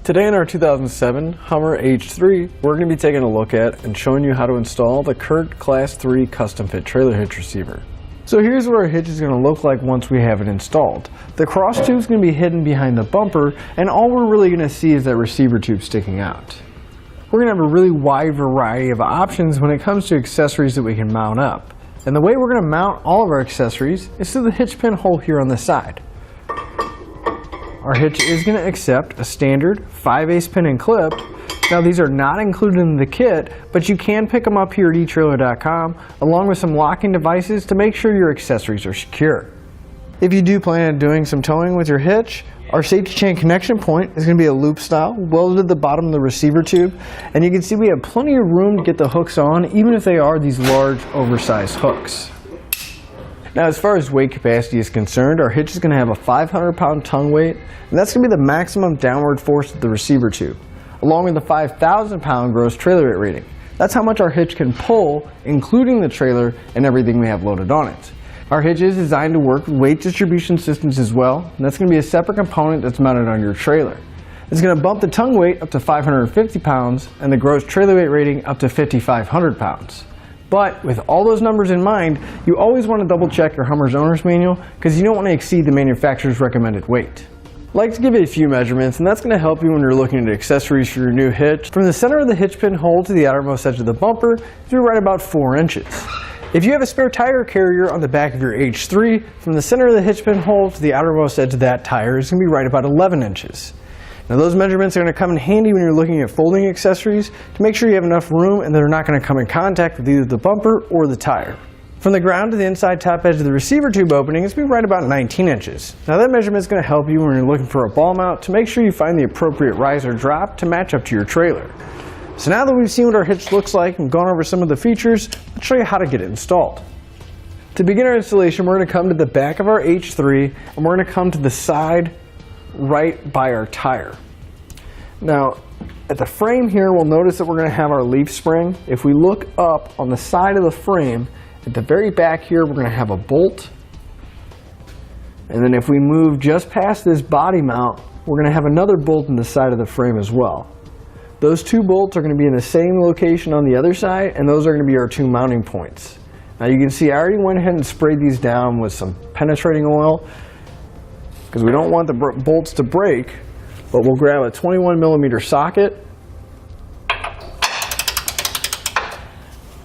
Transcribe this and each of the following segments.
Today in our 2007 Hummer H3, we're going to be taking a look at and showing you how to install the CURT Class 3 custom fit trailer hitch receiver. So here's what our hitch is going to look like once we have it installed. The cross tube is going to be hidden behind the bumper, and all we're really going to see is that receiver tube sticking out. We're going to have a really wide variety of options when it comes to accessories that we can mount up. And the way we're going to mount all of our accessories is through the hitch pin hole here on the side. Our hitch is going to accept a standard 5/8 pin and clip. Now these are not included in the kit, but you can pick them up here at etrailer.com along with some locking devices to make sure your accessories are secure. If you do plan on doing some towing with your hitch, our safety chain connection point is going to be a loop style welded at the bottom of the receiver tube, and you can see we have plenty of room to get the hooks on even if they are these large oversized hooks. Now as far as weight capacity is concerned, our hitch is going to have a 500-pound tongue weight, and that's going to be the maximum downward force of the receiver tube, along with a 5,000-pound gross trailer weight rating. That's how much our hitch can pull, including the trailer and everything we have loaded on it. Our hitch is designed to work with weight distribution systems as well, and that's going to be a separate component that's mounted on your trailer. It's going to bump the tongue weight up to 550 pounds and the gross trailer weight rating up to 5,500 pounds. But with all those numbers in mind, you always want to double check your Hummer's owner's manual because you don't want to exceed the manufacturer's recommended weight. I'd like to give you a few measurements, and that's going to help you when you're looking at accessories for your new hitch. From the center of the hitch pin hole to the outermost edge of the bumper, you're right about 4 inches. If you have a spare tire carrier on the back of your H3, from the center of the hitch pin hole to the outermost edge of that tire is going to be right about 11 inches. Now those measurements are going to come in handy when you're looking at folding accessories to make sure you have enough room and they're not going to come in contact with either the bumper or the tire. From the ground to the inside top edge of the receiver tube opening is going to be right about 19 inches. Now that measurement is going to help you when you're looking for a ball mount to make sure you find the appropriate rise or drop to match up to your trailer. So now that we've seen what our hitch looks like and gone over some of the features, let's show you how to get it installed. To begin our installation, we're going to come to the back of our H3 and we're going to come to the side right by our tire. Now at the frame here, we'll notice that we're going to have our leaf spring. If we look up on the side of the frame, at the very back here, we're going to have a bolt. And then if we move just past this body mount, we're going to have another bolt in the side of the frame as well. Those two bolts are going to be in the same location on the other side, and those are going to be our two mounting points. Now you can see I already went ahead and sprayed these down with some penetrating oil because we don't want the bolts to break, but we'll grab a 21mm socket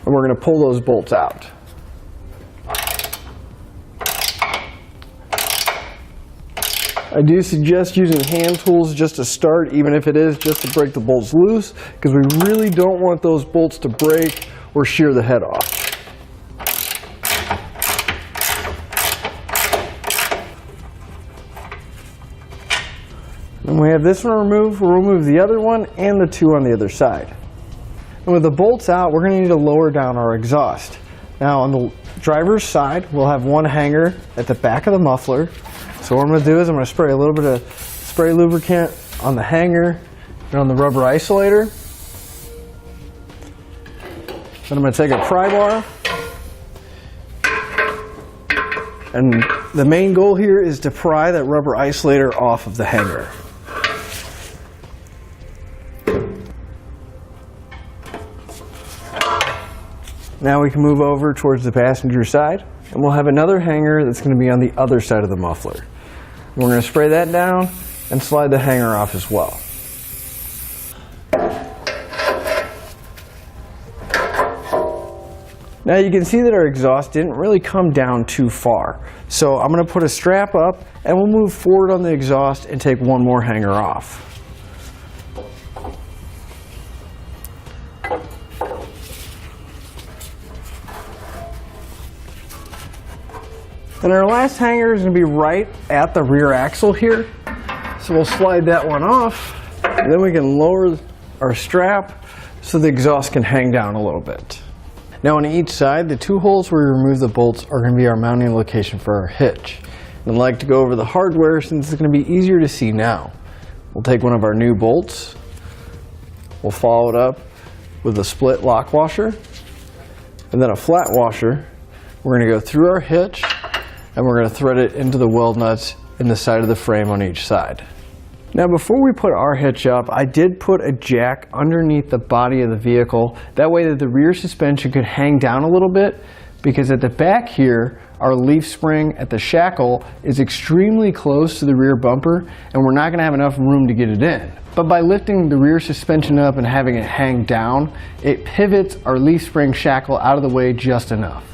and we're going to pull those bolts out. I do suggest using hand tools just to start, even if it is just to break the bolts loose, because we really don't want those bolts to break or shear the head off. When we have this one removed, we'll remove the other one and the two on the other side. And with the bolts out, we're going to need to lower down our exhaust. Now on the driver's side, we'll have one hanger at the back of the muffler. So what I'm going to do is I'm going to spray a little bit of spray lubricant on the hanger and on the rubber isolator. Then I'm going to take a pry bar. And the main goal here is to pry that rubber isolator off of the hanger. Now we can move over towards the passenger side, and we'll have another hanger that's going to be on the other side of the muffler. We're going to spray that down and slide the hanger off as well. Now you can see that our exhaust didn't really come down too far. So I'm going to put a strap up and we'll move forward on the exhaust and take one more hanger off. And our last hanger is going to be right at the rear axle here. So we'll slide that one off, and then we can lower our strap so the exhaust can hang down a little bit. Now on each side, the two holes where we remove the bolts are going to be our mounting location for our hitch. And I'd like to go over the hardware since it's going to be easier to see now. We'll take one of our new bolts, we'll follow it up with a split lock washer, and then a flat washer. We're going to go through our hitch, and we're going to thread it into the weld nuts in the side of the frame on each side. Now before we put our hitch up, I did put a jack underneath the body of the vehicle. That way that the rear suspension could hang down a little bit, because at the back here, our leaf spring at the shackle is extremely close to the rear bumper, and we're not going to have enough room to get it in. But by lifting the rear suspension up and having it hang down, it pivots our leaf spring shackle out of the way just enough.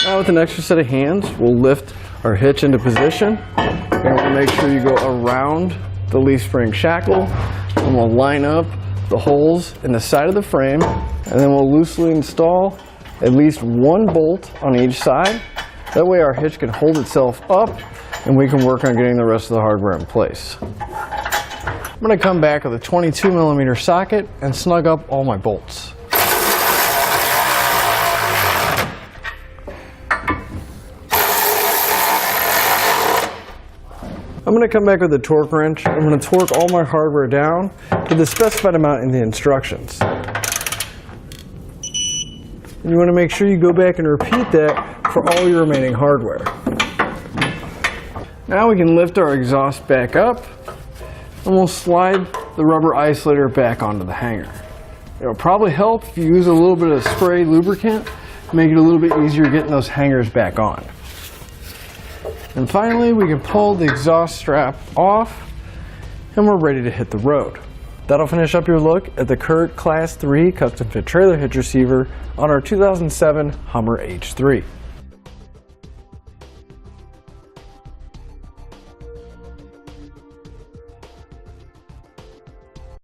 Now with an extra set of hands, we'll lift our hitch into position, and we'll make sure you go around the leaf spring shackle, and we'll line up the holes in the side of the frame, and then we'll loosely install at least one bolt on each side. That way our hitch can hold itself up and we can work on getting the rest of the hardware in place. I'm going to come back with a 22mm socket and snug up all my bolts. I'm going to come back with a torque wrench. I'm going to torque all my hardware down to the specified amount in the instructions. You want to make sure you go back and repeat that for all your remaining hardware. Now we can lift our exhaust back up, and we'll slide the rubber isolator back onto the hanger. It'll probably help if you use a little bit of spray lubricant to make it a little bit easier getting those hangers back on. And finally, we can pull the exhaust strap off, and we're ready to hit the road. That'll finish up your look at the CURT Class 3 custom fit trailer hitch receiver on our 2007 Hummer H3.